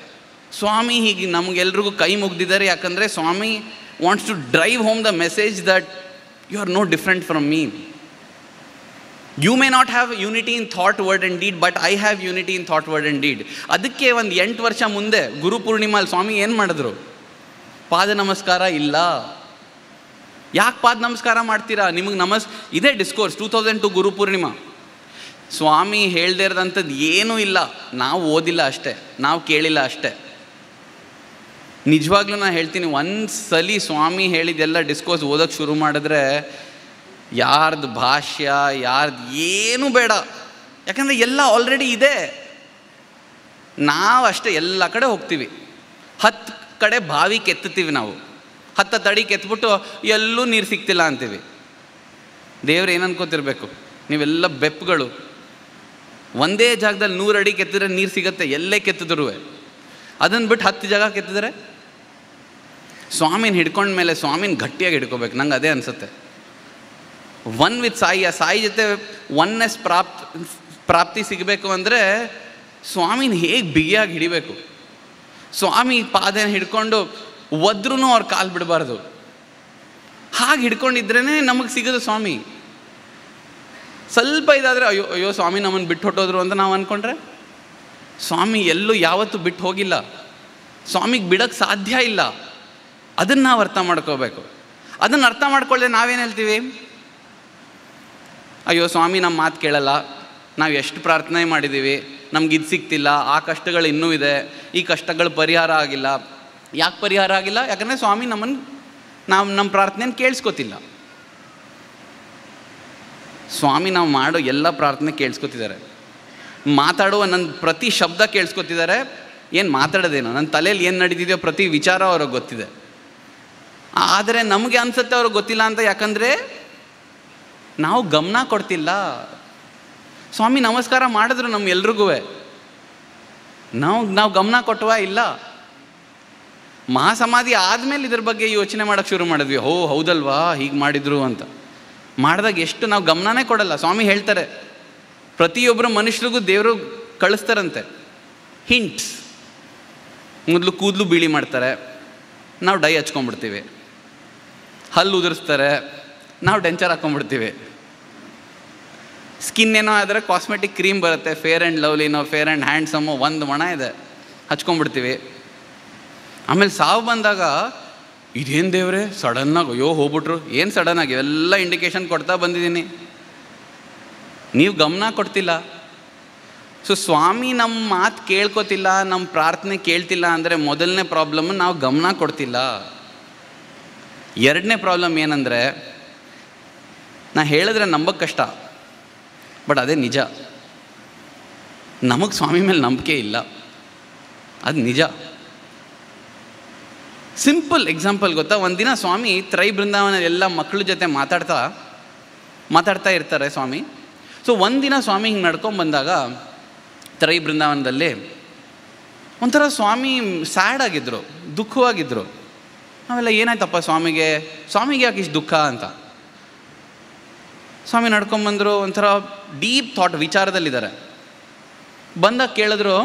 ಸ್ವಾಮಿ ಹೀಗೆ ನಮಗೆಲ್ರಿಗೂ ಕೈ ಮುಗ್ದಿದ್ದಾರೆ, ಯಾಕಂದರೆ Swami wants to drive home the message that you are no different from me. You may not have unity in thought, word and deed, but I have unity in thought, word and deed. ಅದಕ್ಕೆ ಒಂದು 8 ವರ್ಷ ಮುಂದೆ ಗುರು ಪೂರ್ಣಿಮಾಲ್ ಸ್ವಾಮಿ ಏನು ಮಾಡಿದ್ರು? ಪಾದ ನಮಸ್ಕಾರ ಇಲ್ಲ. ಯಾಕೆ ಪಾದ ನಮಸ್ಕಾರ ಮಾಡ್ತೀರಾ? ನಿಮಗೆ ಇದೇ ಡಿಸ್ಕೋರ್ಸ್ 2002 ಗುರು ಪೂರ್ಣಿಮಾ. ಸ್ವಾಮಿ ಹೇಳ್ದೇ ಇರೋದಂಥದ್ದು ಏನೂ ಇಲ್ಲ, ನಾವು ಓದಿಲ್ಲ ಅಷ್ಟೇ, ನಾವು ಕೇಳಿಲ್ಲ ಅಷ್ಟೇ. ನಿಜವಾಗ್ಲೂ ನಾನು ಹೇಳ್ತೀನಿ, ಒಂದು ಸಲ ಸ್ವಾಮಿ ಹೇಳಿದ್ದೆಲ್ಲ ಡಿಸ್ಕೋರ್ಸ್ ಓದೋಕ್ಕೆ ಶುರು ಮಾಡಿದ್ರೆ ಯಾರ್ದು ಭಾಷ್ಯ ಯಾರ್ದು ಏನೂ ಬೇಡ, ಯಾಕಂದರೆ ಎಲ್ಲ ಆಲ್ರೆಡಿ ಇದೆ. ನಾವು ಅಷ್ಟೇ ಎಲ್ಲ ಕಡೆ ಹೋಗ್ತೀವಿ, 10 ಕಡೆ ಬಾವಿ ಕೆತ್ತೀವಿ ನಾವು, 10 ತಡಿ ಕೆತ್ಬಿಟ್ಟು ಎಲ್ಲೂ ನೀರು ಸಿಗ್ತಿಲ್ಲ ಅಂತೀವಿ. ದೇವ್ರು ಏನು ಅನ್ಕೋತಿರ್ಬೇಕು, ನೀವೆಲ್ಲ ಬೆಪ್ಪುಗಳು, ಒಂದೇ ಜಾಗದಲ್ಲಿ 100 ಅಡಿ ಕೆತ್ತಿದ್ರೆ ನೀರು ಸಿಗುತ್ತೆ, ಎಲ್ಲೇ ಕೆತ್ತಿದ್ರು. ಅದನ್ನು ಬಿಟ್ಟು 10 ಜಾಗ ಕೆತ್ತಿದ್ರೆ ಸ್ವಾಮಿನ ಹಿಡ್ಕೊಂಡ್ಮೇಲೆ ಸ್ವಾಮಿನ ಗಟ್ಟಿಯಾಗಿ ಹಿಡ್ಕೋಬೇಕು. ನಂಗೆ ಅದೇ ಅನಿಸುತ್ತೆ. ಒನ್ ವಿತ್ ಸಾಯಿ, ಆ ಸಾಯಿ ಜೊತೆ ಒನ್ನೆಸ್ ಪ್ರಾಪ್ತಿ ಸಿಗಬೇಕು ಅಂದರೆ ಸ್ವಾಮಿನ ಹೇಗೆ ಬಿಗಿಯಾಗಿ ಹಿಡಿಬೇಕು. ಸ್ವಾಮಿ ಪಾದನ ಹಿಡ್ಕೊಂಡು ಒದ್ರೂ ಅವ್ರ ಕಾಲು ಬಿಡಬಾರ್ದು. ಹಾಗೆ ಹಿಡ್ಕೊಂಡಿದ್ರೇ ನಮಗೆ ಸಿಗೋದು ಸ್ವಾಮಿ. ಸ್ವಲ್ಪ ಇದಾದರೆ ಅಯ್ಯೋ ಸ್ವಾಮಿ ನಮ್ಮನ್ನು ಬಿಟ್ಟು ಹೊಟ್ಟೋದ್ರು ಅಂತ ನಾವು ಅಂದ್ಕೊಂಡ್ರೆ, ಸ್ವಾಮಿ ಎಲ್ಲೂ ಯಾವತ್ತೂ ಬಿಟ್ಟು ಹೋಗಿಲ್ಲ, ಸ್ವಾಮಿಗೆ ಬಿಡೋಕ್ಕೆ ಸಾಧ್ಯ ಇಲ್ಲ. ಅದನ್ನು ನಾವು ಅರ್ಥ ಮಾಡ್ಕೋಬೇಕು. ಅದನ್ನು ಅರ್ಥ ಮಾಡ್ಕೊಳ್ಳದೆ ನಾವೇನು ಹೇಳ್ತೀವಿ, ಅಯ್ಯೋ ಸ್ವಾಮಿ ನಮ್ಮ ಮಾತು ಕೇಳಲ್ಲ, ನಾವು ಎಷ್ಟು ಪ್ರಾರ್ಥನೆ ಮಾಡಿದ್ದೀವಿ, ನಮ್ಗೆ ಇದು ಸಿಗ್ತಿಲ್ಲ, ಆ ಕಷ್ಟಗಳು ಇನ್ನೂ ಇದೆ, ಈ ಕಷ್ಟಗಳು ಪರಿಹಾರ ಆಗಿಲ್ಲ. ಯಾಕೆ ಪರಿಹಾರ ಆಗಿಲ್ಲ? ಯಾಕಂದರೆ ಸ್ವಾಮಿ ನಮ್ಮ ಪ್ರಾರ್ಥನೆಯನ್ನು ಕೇಳಿಸ್ಕೊತಿಲ್ಲ. ಸ್ವಾಮಿ ನಾವು ಮಾಡೋ ಎಲ್ಲ ಪ್ರಾರ್ಥನೆ ಕೇಳಿಸ್ಕೊತಿದ್ದಾರೆ. ಮಾತಾಡುವ ನನ್ನ ಪ್ರತಿ ಶಬ್ದ ಕೇಳಿಸ್ಕೊತಿದ್ದಾರೆ. ಏನು ಮಾತಾಡೋದೇನೋ, ನನ್ನ ತಲೆಯಲ್ಲಿ ಏನು ನಡೀತಿದೆಯೋ ಪ್ರತಿ ವಿಚಾರ ಅವ್ರಿಗೆ ಗೊತ್ತಿದೆ. ಆದರೆ ನಮಗೆ ಅನಿಸುತ್ತೆ ಅವ್ರಿಗೆ ಗೊತ್ತಿಲ್ಲ ಅಂತ. ಯಾಕಂದರೆ ನಾವು ಗಮನ ಕೊಡ್ತಿಲ್ಲ. ಸ್ವಾಮಿ ನಮಸ್ಕಾರ ಮಾಡಿದ್ರು ನಮ್ಗೆಲ್ರಿಗೂ, ನಾವು ಗಮನ ಕೊಟ್ಟವಾ ಇಲ್ಲ. ಮಹಾಸಮಾಧಿ ಆದಮೇಲೆ ಇದ್ರ ಬಗ್ಗೆ ಯೋಚನೆ ಮಾಡೋಕ್ಕೆ ಶುರು ಮಾಡಿದ್ವಿ. ಹೌದಲ್ವಾ ಹೀಗೆ ಮಾಡಿದ್ರು ಅಂತ. ಮಾಡಿದಾಗ ಎಷ್ಟು ನಾವು ಗಮನನೇ ಕೊಡಲ್ಲ. ಸ್ವಾಮಿ ಹೇಳ್ತಾರೆ ಪ್ರತಿಯೊಬ್ಬರು ಮನುಷ್ಯರಿಗೂ ದೇವರು ಕಳಿಸ್ತಾರಂತೆ ಹಿಂಟ್ಸ್. ಮೊದಲು ಕೂದಲು ಬಿಳಿ ಮಾಡ್ತಾರೆ, ನಾವು ಡೈ ಹಚ್ಕೊಂಡ್ಬಿಡ್ತೀವಿ. ಹಲ್ಲು ಉದುರಿಸ್ತಾರೆ, ನಾವು ಡೆಂಚರ್ ಹಾಕ್ಕೊಂಡ್ಬಿಡ್ತೀವಿ. ಸ್ಕಿನ್ ಏನೋ ಆದರೆ ಕಾಸ್ಮೆಟಿಕ್ ಕ್ರೀಮ್ ಬರುತ್ತೆ, ಫೇರ್ ಆ್ಯಂಡ್ ಲವ್ಲಿನೋ ಫೇರ್ ಆ್ಯಂಡ್ ಹ್ಯಾಂಡ್ಸಮ್ಮೋ ಒಂದು ಮಣ ಇದೆ, ಹಚ್ಕೊಂಡ್ಬಿಡ್ತೀವಿ. ಆಮೇಲೆ ಸಾವು ಬಂದಾಗ ಇದೇನು ದೇವ್ರೆ ಸಡನ್ನಾಗಿ ಅಯ್ಯೋ ಹೋಗ್ಬಿಟ್ರು. ಏನು ಸಡನ್ನಾಗಿ ಎಲ್ಲ ಇಂಡಿಕೇಶನ್ ಕೊಡ್ತಾ ಬಂದಿದ್ದೀನಿ, ನೀವು ಗಮನ ಕೊಡ್ತಿಲ್ಲ. ಸೊ ಸ್ವಾಮಿ ನಮ್ಮ ಮಾತು ಕೇಳ್ಕೊತಿಲ್ಲ, ನಮ್ಮ ಪ್ರಾರ್ಥನೆ ಕೇಳ್ತಿಲ್ಲ ಅಂದರೆ ಮೊದಲನೇ ಪ್ರಾಬ್ಲಮ್ ನಾವು ಗಮನ ಕೊಡ್ತಿಲ್ಲ. ಎರಡನೇ ಪ್ರಾಬ್ಲಮ್ ಏನಂದರೆ, ನಾ ಹೇಳಿದ್ರೆ ನಂಬಕ್ಕೆ ಕಷ್ಟ, ಬಟ್ ಅದೇ ನಿಜ. ನಮಗೆ ಸ್ವಾಮಿ ಮೇಲೆ ನಂಬಿಕೆ ಇಲ್ಲ, ಅದು ನಿಜ. ಸಿಂಪಲ್ ಎಕ್ಸಾಂಪಲ್ ಗೊತ್ತಾ? ಒಂದಿನ ಸ್ವಾಮಿ ತ್ರೈ ಬೃಂದಾವನ ಎಲ್ಲ ಮಕ್ಕಳ ಜೊತೆ ಮಾತಾಡ್ತಾ ಇರ್ತಾರೆ ಸ್ವಾಮಿ. ಸೊ ಒಂದಿನ ಸ್ವಾಮಿ ಹಿಂಗೆ ನಡ್ಕೊಂಬಂದಾಗ ತ್ರೈ ಬೃಂದಾವನದಲ್ಲಿ ಒಂಥರ ಸ್ವಾಮಿ ಸ್ಯಾಡ್ ಆಗಿದ್ರು, ದುಃಖವಾಗಿದ್ದರು. ಆಮೇಲೆ ಏನಾಯ್ತಪ್ಪ ಸ್ವಾಮಿಗೆ ಯಾಕೆ ಇಷ್ಟು ದುಃಖ ಅಂತ ಸ್ವಾಮಿ ನಡ್ಕೊಂಬಂದರು. ಒಂಥರ ಡೀಪ್ ಥಾಟ್ ವಿಚಾರದಲ್ಲಿದ್ದಾರೆ. ಬಂದಾಗ ಕೇಳಿದ್ರು,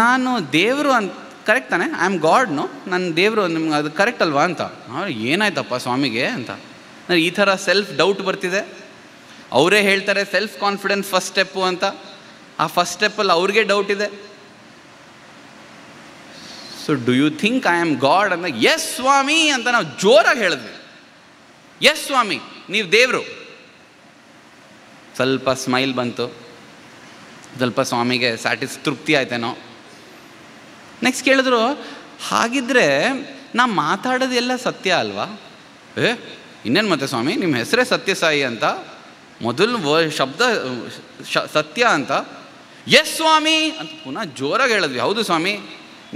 ನಾನು ದೇವರು ಅಂತ ಕರೆಕ್ಟ್ ತಾನೆ, ಐ ಆಮ್ ಗಾಡ್ನು, ನನ್ನ ದೇವರು ನಿಮ್ಗೆ ಅದು ಕರೆಕ್ಟ್ ಅಲ್ವಾ ಅಂತ. ಏನಾಯ್ತಪ್ಪ ಸ್ವಾಮಿಗೆ ಅಂತ. ಈ ಥರ ಸೆಲ್ಫ್ ಡೌಟ್ ಬರ್ತಿದೆ. ಅವರೇ ಹೇಳ್ತಾರೆ ಸೆಲ್ಫ್ ಕಾನ್ಫಿಡೆನ್ಸ್ ಫಸ್ಟ್ ಸ್ಟೆಪ್ಪು ಅಂತ. ಆ ಫಸ್ಟ್ ಸ್ಟೆಪ್ಪಲ್ಲಿ ಅವ್ರಿಗೆ ಡೌಟ್ ಇದೆ. So do you think I am God ಅಂತ. ಎಸ್ ಸ್ವಾಮಿ ಅಂತ ನಾವು ಜೋರಾಗಿ ಹೇಳಿದ್ವಿ. ಎಸ್ ಸ್ವಾಮಿ ನೀವು ದೇವರು. ಸ್ವಲ್ಪ ಸ್ಮೈಲ್ ಬಂತು, ಸ್ವಲ್ಪ ಸ್ವಾಮಿಗೆ ತೃಪ್ತಿ ಆಯ್ತೇನೋ. ನೆಕ್ಸ್ಟ್ ಕೇಳಿದ್ರು, ಹಾಗಿದ್ರೆ ನಾ ಮಾತಾಡೋದೆಲ್ಲ ಸತ್ಯ ಅಲ್ವಾ? ಇನ್ನೇನು ಮತ್ತೆ ಸ್ವಾಮಿ ನಿಮ್ಮ ಹೆಸರೇ ಸತ್ಯಸಾಯಿ ಅಂತ, ಮೊದಲು ಶಬ್ದ ಸತ್ಯ ಅಂತ. ಎಸ್ ಸ್ವಾಮಿ ಅಂತ ಪುನಃ ಜೋರಾಗಿ ಹೇಳಿದ್ವಿ. ಹೌದು ಸ್ವಾಮಿ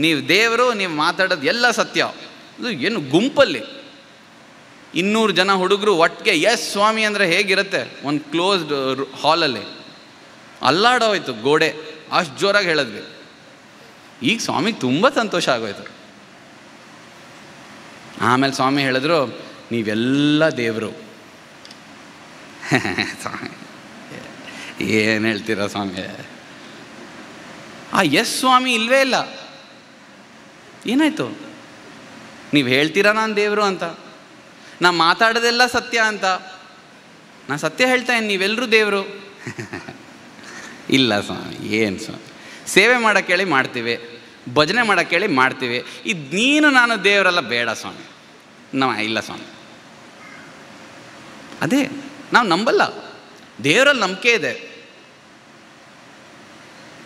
ನೀವು ದೇವರು, ನೀವು ಮಾತಾಡೋದು ಎಲ್ಲ ಸತ್ಯ. ಅದು ಏನು ಗುಂಪಲ್ಲಿ 200 ಜನ ಹುಡುಗರು ಒಟ್ಟಿಗೆ ಎಸ್ ಸ್ವಾಮಿ ಅಂದರೆ ಹೇಗಿರುತ್ತೆ? ಒಂದು ಕ್ಲೋಸ್ಡ್ ಹಾಲಲ್ಲಿ ಅಲ್ಲಾಡೋಯ್ತು ಗೋಡೆ, ಅಷ್ಟು ಜೋರಾಗಿ ಹೇಳಿದ್ವಿ. ಈಗ ಸ್ವಾಮಿಗೆ ತುಂಬ ಸಂತೋಷ ಆಗೋಯ್ತು. ಆಮೇಲೆ ಸ್ವಾಮಿ ಹೇಳಿದ್ರು, ನೀವೆಲ್ಲ ದೇವರು. ಸ್ವಾಮಿ ಏನು ಹೇಳ್ತೀರ ಸ್ವಾಮಿ? ಆ ಎಸ್ ಸ್ವಾಮಿ ಇಲ್ವೇ ಇಲ್ಲ. ಏನಾಯ್ತು? ನೀವು ಹೇಳ್ತೀರಾ ನಾನು ದೇವರು ಅಂತ, ನಾ ಮಾತಾಡೋದೆಲ್ಲ ಸತ್ಯ ಅಂತ. ನಾ ಸತ್ಯ ಹೇಳ್ತಾ ಇದ್ದೀನಿ, ನೀವೆಲ್ಲರೂ ದೇವರು. ಇಲ್ಲ ಸ್ವಾಮಿ, ಏನು ಸ್ವಾಮಿ, ಸೇವೆ ಮಾಡೋಕ್ಕೆ ಹೇಳಿ ಮಾಡ್ತೀವಿ, ಭಜನೆ ಮಾಡೋಕ್ಕೆ ಹೇಳಿ ಮಾಡ್ತೀವಿ, ಇದು ನೀನು ನಾನು ದೇವರೆಲ್ಲ ಬೇಡ ಸ್ವಾಮಿ. ಇಲ್ಲ ಸ್ವಾಮಿ, ಅದೇ ನಾವು ನಂಬಲ್ಲ. ದೇವರಲ್ಲಿ ನಂಬಿಕೆ ಇದೆ.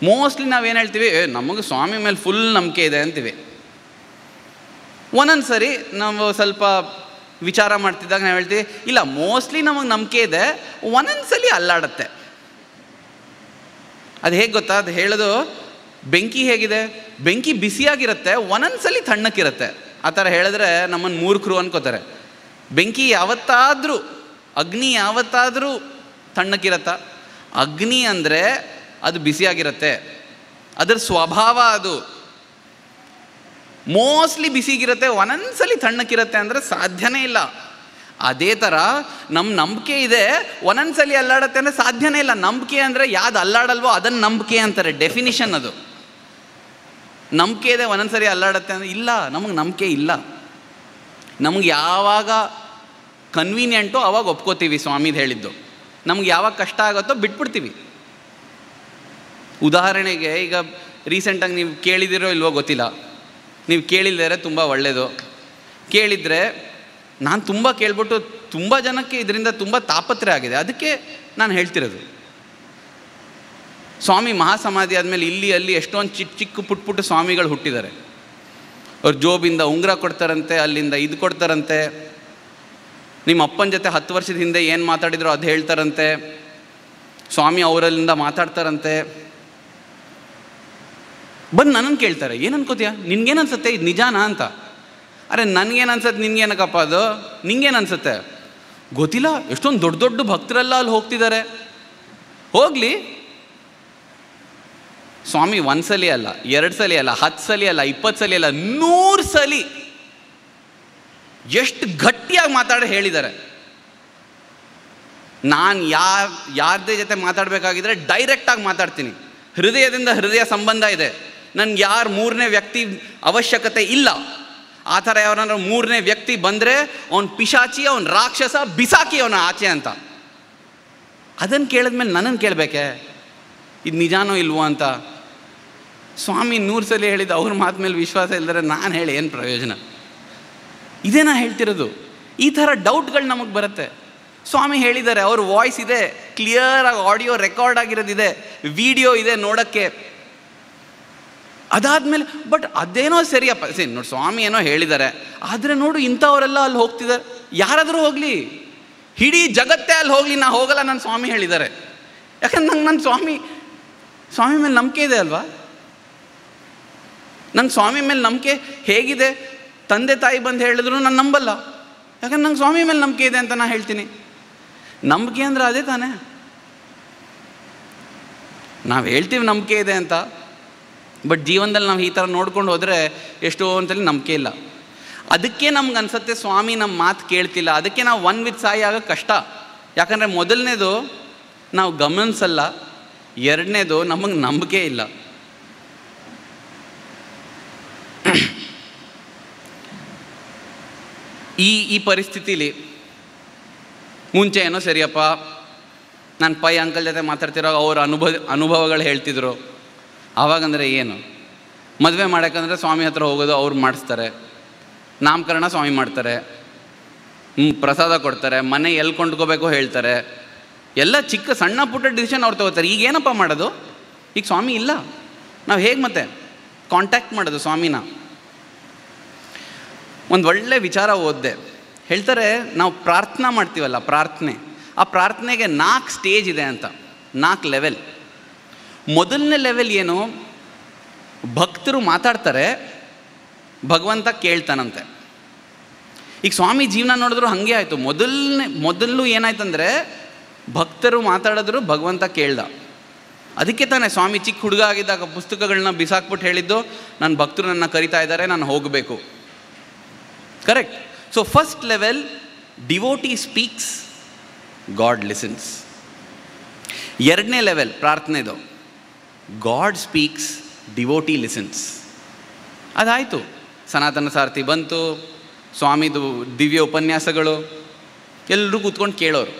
ಮೋಸ್ಟ್ಲಿ ನಾವೇನು ಹೇಳ್ತೀವಿ, ನಮಗೆ ಸ್ವಾಮಿ ಮೇಲೆ ಫುಲ್ ನಂಬಿಕೆ ಇದೆ ಅಂತೀವಿ. ಒಂದೊಂದು ಸರಿ ನಾವು ಸ್ವಲ್ಪ ವಿಚಾರ ಮಾಡ್ತಿದ್ದಾಗ ನಾವು ಹೇಳ್ತೀವಿ, ಇಲ್ಲ ಮೋಸ್ಟ್ಲಿ ನಮಗೆ ನಂಬಿಕೆ ಇದೆ, ಒಂದೊಂದು ಸಲ ಅಲ್ಲಾಡತ್ತೆ. ಅದು ಹೇಗೆ ಗೊತ್ತಾ? ಅದು ಹೇಳೋದು, ಬೆಂಕಿ ಹೇಗಿದೆ? ಬೆಂಕಿ ಬಿಸಿಯಾಗಿರುತ್ತೆ, ಒಂದೊಂದು ಸಲ ತಣ್ಣಕ್ಕಿರುತ್ತೆ. ಆ ಥರ ಹೇಳಿದ್ರೆ ನಮ್ಮನ್ನು ಮೂರ್ಖರು ಅನ್ಕೋತಾರೆ. ಬೆಂಕಿ ಯಾವತ್ತಾದರೂ, ಅಗ್ನಿ ಯಾವತ್ತಾದರೂ ತಣ್ಣಕ್ಕಿರತ್ತ? ಅಗ್ನಿ ಅಂದರೆ ಅದು ಬಿಸಿಯಾಗಿರುತ್ತೆ, ಅದರ ಸ್ವಭಾವ ಅದು. ಮೋಸ್ಟ್ಲಿ ಬಿಸಿಗಿರುತ್ತೆ, ಒಂದೊಂದ್ಸಲಿ ತಣ್ಣಕ್ಕಿರುತ್ತೆ ಅಂದರೆ ಸಾಧ್ಯನೇ ಇಲ್ಲ. ಅದೇ ಥರ ನಮ್ಮ ನಂಬಿಕೆ ಇದೆ, ಒಂದೊಂದ್ಸಲಿ ಅಲ್ಲಾಡತ್ತೆ ಅಂದರೆ ಸಾಧ್ಯನೇ ಇಲ್ಲ. ನಂಬಿಕೆ ಅಂದರೆ ಯಾವ್ದು ಅಲ್ಲಾಡಲ್ವೋ ಅದನ್ನು ನಂಬಿಕೆ ಅಂತಾರೆ, ಡೆಫಿನಿಷನ್ ಅದು. ನಂಬಿಕೆ ಇದೆ, ಒಂದೊಂದ್ಸರಿ ಅಲ್ಲಾಡತ್ತೆ ಅಂದರೆ ಇಲ್ಲ, ನಮಗೆ ನಂಬಿಕೆ ಇಲ್ಲ. ನಮ್ಗೆ ಯಾವಾಗ ಕನ್ವೀನಿಯೆಂಟೋ ಅವಾಗ ಒಪ್ಕೋತೀವಿ ಸ್ವಾಮಿದು ಹೇಳಿದ್ದು. ನಮ್ಗೆ ಯಾವಾಗ ಕಷ್ಟ ಆಗುತ್ತೋ ಬಿಟ್ಬಿಡ್ತೀವಿ. ಉದಾಹರಣೆಗೆ ಈಗ ರೀಸೆಂಟಾಗಿ ನೀವು ಕೇಳಿದಿರೋ ಇಲ್ವೋ ಗೊತ್ತಿಲ್ಲ, ನೀವು ಕೇಳಿದರೆ ತುಂಬ ಒಳ್ಳೆಯದು. ಕೇಳಿದರೆ ನಾನು ತುಂಬ ಕೇಳ್ಬಿಟ್ಟು ತುಂಬ ಜನಕ್ಕೆ ಇದರಿಂದ ತುಂಬ ತಾಪತ್ರೆ ಆಗಿದೆ, ಅದಕ್ಕೆ ನಾನು ಹೇಳ್ತಿರೋದು. ಸ್ವಾಮಿ ಮಹಾಸಮಾಧಿ ಆದಮೇಲೆ ಇಲ್ಲಿ ಅಲ್ಲಿ ಎಷ್ಟೊಂದು ಚಿಕ್ಕ ಪುಟ್ಟ ಸ್ವಾಮಿಗಳು ಹುಟ್ಟಿದ್ದಾರೆ. ಅವ್ರ ಜೋಬಿಂದ ಉಂಗುರ ಕೊಡ್ತಾರಂತೆ, ಅಲ್ಲಿಂದ ಇದು ಕೊಡ್ತಾರಂತೆ, ನಿಮ್ಮ ಅಪ್ಪನ ಜೊತೆ 10 ವರ್ಷದ ಹಿಂದೆ ಏನು ಮಾತಾಡಿದ್ರು ಅದು ಹೇಳ್ತಾರಂತೆ. ಸ್ವಾಮಿ ಅವರಲ್ಲಿಂದ ಮಾತಾಡ್ತಾರಂತೆ. ಬಂದು ನನ್ನನ್ನು ಕೇಳ್ತಾರೆ, ಏನು ಅನ್ಕೋತೀಯ, ನಿನ್ಗೇನು ಅನ್ಸುತ್ತೆ, ಇದು ನಿಜಾನಾ ಅಂತ. ಅರೆ ನನಗೇನು ಅನ್ಸತ್ತೆ, ನಿನ್ಗೇನಕ್ಕಪ್ಪ ಅದು, ನಿಂಗೇನು ಅನ್ಸುತ್ತೆ? ಗೊತ್ತಿಲ್ಲ, ಎಷ್ಟೊಂದು ದೊಡ್ಡ ದೊಡ್ಡ ಭಕ್ತರೆಲ್ಲ ಅಲ್ಲಿ ಹೋಗ್ತಿದ್ದಾರೆ. ಹೋಗಲಿ. ಸ್ವಾಮಿ 1 ಸಲ ಅಲ್ಲ, 2 ಸಲ ಅಲ್ಲ, 10 ಸಲ ಅಲ್ಲ, 20 ಸಲ ಅಲ್ಲ, 100 ಸಲ ಎಷ್ಟು ಗಟ್ಟಿಯಾಗಿ ಮಾತಾಡಿ ಹೇಳಿದ್ದಾರೆ. ನಾನು ಯಾರದೇ ಜೊತೆ ಮಾತಾಡಬೇಕಾಗಿದ್ರೆ ಡೈರೆಕ್ಟಾಗಿ ಮಾತಾಡ್ತೀನಿ. ಹೃದಯದಿಂದ ಹೃದಯ ಸಂಬಂಧ ಇದೆ. ನನಗೆ ಯಾರು 3ನೇ ವ್ಯಕ್ತಿ ಅವಶ್ಯಕತೆ ಇಲ್ಲ. ಆ ಥರ ಯಾರನ್ನಾರು 3ನೇ ವ್ಯಕ್ತಿ ಬಂದರೆ ಅವನು ಪಿಶಾಚಿ, ಅವನು ರಾಕ್ಷಸ, ಬಿಸಾಕಿ ಅವನ ಆಚೆ ಅಂತ. ಅದನ್ನು ಕೇಳಿದ್ಮೇಲೆ ನನ್ನನ್ನು ಕೇಳಬೇಕೆ ಇದು ನಿಜಾನೋ ಇಲ್ವೋ ಅಂತ? ಸ್ವಾಮಿ 100 ಸಲ ಹೇಳಿದ್ದು ಅವ್ರ ಮಾತು ಮೇಲೆ ವಿಶ್ವಾಸ ಇಲ್ಲದ್ರೆ ನಾನು ಹೇಳಿ ಏನು ಪ್ರಯೋಜನ? ಇದೇ ನಾ ಹೇಳ್ತಿರೋದು. ಈ ಥರ ಡೌಟ್ಗಳು ನಮಗೆ ಬರುತ್ತೆ. ಸ್ವಾಮಿ ಹೇಳಿದ್ದಾರೆ, ಅವ್ರ ವಾಯ್ಸ್ ಇದೆ, ಕ್ಲಿಯರಾಗಿ ಆಡಿಯೋ ರೆಕಾರ್ಡ್ ಆಗಿರೋದಿದೆ, ವಿಡಿಯೋ ಇದೆ ನೋಡೋಕ್ಕೆ. ಅದಾದಮೇಲೆ ಬಟ್ ಅದೇನೋ ಸರಿಯಪ್ಪ, ಸರಿ ನೋಡಿ ಸ್ವಾಮಿ ಏನೋ ಹೇಳಿದ್ದಾರೆ, ಆದರೆ ನೋಡು ಇಂಥವರೆಲ್ಲ ಅಲ್ಲಿ ಹೋಗ್ತಿದ್ದಾರೆ. ಯಾರಾದರೂ ಹೋಗಲಿ, ಇಡೀ ಜಗತ್ತೇ ಅಲ್ಲಿ ಹೋಗಲಿ, ನಾ ಹೋಗಲ್ಲ, ನನ್ನ ಸ್ವಾಮಿ ಹೇಳಿದ್ದಾರೆ. ಯಾಕಂದ್ರೆ ನಂಗೆ ನನ್ನ ಸ್ವಾಮಿ ಮೇಲೆ ನಂಬಿಕೆ ಇದೆ ಅಲ್ವಾ? ನಂಗೆ ಸ್ವಾಮಿ ಮೇಲೆ ನಂಬಿಕೆ ಹೇಗಿದೆ? ತಂದೆ ತಾಯಿ ಬಂದು ಹೇಳಿದ್ರು ನಾನು ನಂಬಲ್ಲ. ಯಾಕಂದ್ರೆ ನಂಗೆ ಸ್ವಾಮಿ ಮೇಲೆ ನಂಬಿಕೆ ಇದೆ ಅಂತ ನಾನು ಹೇಳ್ತೀನಿ. ನಂಬಿಕೆ ಅಂದರೆ ಅದೇ ತಾನೇ. ನಾವು ಹೇಳ್ತೀವಿ ನಂಬಿಕೆ ಇದೆ ಅಂತ, ಬಟ್ ಜೀವನದಲ್ಲಿ ನಾವು ಈ ಥರ ನೋಡ್ಕೊಂಡು ಹೋದರೆ ಎಷ್ಟೋ ಅಂತಲ್ಲಿ ನಂಬಿಕೆ ಇಲ್ಲ. ಅದಕ್ಕೆ ನಮ್ಗೆ ಅನ್ಸುತ್ತೆ ಸ್ವಾಮಿ ನಮ್ಮ ಮಾತು ಕೇಳ್ತಿಲ್ಲ. ಅದಕ್ಕೆ ನಾವು ಒನ್ ವಿತ್ ಸಾಯಿ ಆಗೋಕ್ಕೆ ಕಷ್ಟ. ಯಾಕಂದರೆ ಮೊದಲನೇದು ನಾವು ಗಮನಿಸಲ್ಲ, ಎರಡನೇದು ನಮಗೆ ನಂಬಿಕೆ ಇಲ್ಲ. ಈ ಪರಿಸ್ಥಿತಿಲಿ ಮುಂಚೆ ಏನೋ ಸರಿಯಪ್ಪ, ನಾನು ಪೈ ಅಂಕಲ್ ಜೊತೆ ಮಾತಾಡ್ತಿರೋ ಅವ್ರ ಅನುಭವಗಳು ಹೇಳ್ತಿದ್ರು. ಆವಾಗಂದರೆ ಏನು, ಮದುವೆ ಮಾಡೋಕ್ಕಂದ್ರೆ ಸ್ವಾಮಿ ಹತ್ರ ಹೋಗೋದು, ಅವ್ರು ಮಾಡಿಸ್ತಾರೆ. ನಾಮಕರಣ ಸ್ವಾಮಿ ಮಾಡ್ತಾರೆ, ಪ್ರಸಾದ ಕೊಡ್ತಾರೆ, ಮನೆ ಎಲ್ಲಿ ಕೊಂಡ್ಕೋಬೇಕು ಹೇಳ್ತಾರೆ. ಎಲ್ಲ ಚಿಕ್ಕ ಸಣ್ಣ ಪುಟ್ಟ ಡಿಸಿಷನ್ ಅವ್ರು ತೊಗೋತಾರೆ. ಈಗ ಏನಪ್ಪ ಮಾಡೋದು? ಈಗ ಸ್ವಾಮಿ ಇಲ್ಲ, ನಾವು ಹೇಗೆ ಮತ್ತೆ ಕಾಂಟ್ಯಾಕ್ಟ್ ಮಾಡೋದು ಸ್ವಾಮಿನ? ಒಂದು ಒಳ್ಳೆ ವಿಚಾರ ಓದಿದೆ. ಹೇಳ್ತಾರೆ, ನಾವು ಪ್ರಾರ್ಥನಾ ಮಾಡ್ತೀವಲ್ಲ, ಪ್ರಾರ್ಥನೆ, ಆ ಪ್ರಾರ್ಥನೆಗೆ 4 ಸ್ಟೇಜ್ ಇದೆ ಅಂತ, 4 ಲೆವೆಲ್. ಮೊದಲನೇ ಲೆವೆಲ್ ಏನು? ಭಕ್ತರು ಮಾತಾಡ್ತಾರೆ, ಭಗವಂತ ಕೇಳ್ತಾನಂತೆ. ಈಗ ಸ್ವಾಮಿ ಜೀವನ ನೋಡಿದ್ರು ಹಾಗೆ ಆಯಿತು. ಮೊದಲು ಏನಾಯ್ತಂದರೆ ಭಕ್ತರು ಮಾತಾಡಿದ್ರು, ಭಗವಂತ ಕೇಳ್ದ. ಅದಕ್ಕೆ ತಾನೇ ಸ್ವಾಮಿ ಚಿಕ್ಕ ಹುಡುಗ ಆಗಿದ್ದಾಗ ಪುಸ್ತಕಗಳನ್ನ ಬಿಸಾಕ್ಬಿಟ್ಟು ಹೇಳಿದ್ದು, ನನ್ನ ಭಕ್ತರು ನನ್ನ ಕರಿತಾ ಇದ್ದಾರೆ, ನಾನು ಹೋಗಬೇಕು. Correct. So first level, devotee speaks, God listens. ಎರಡನೇ ಲೆವೆಲ್ ಪ್ರಾರ್ಥನೆದು, ಗಾಡ್ ಸ್ಪೀಕ್ಸ್, ಡಿವೋಟಿ ಲಿಸನ್ಸ್. ಅದಾಯಿತು. ಸನಾತನ ಸಾರಥಿ ಬಂತು, ಸ್ವಾಮಿದು ದಿವ್ಯ ಉಪನ್ಯಾಸಗಳು, ಎಲ್ಲರೂ ಕೂತ್ಕೊಂಡು ಕೇಳೋರು.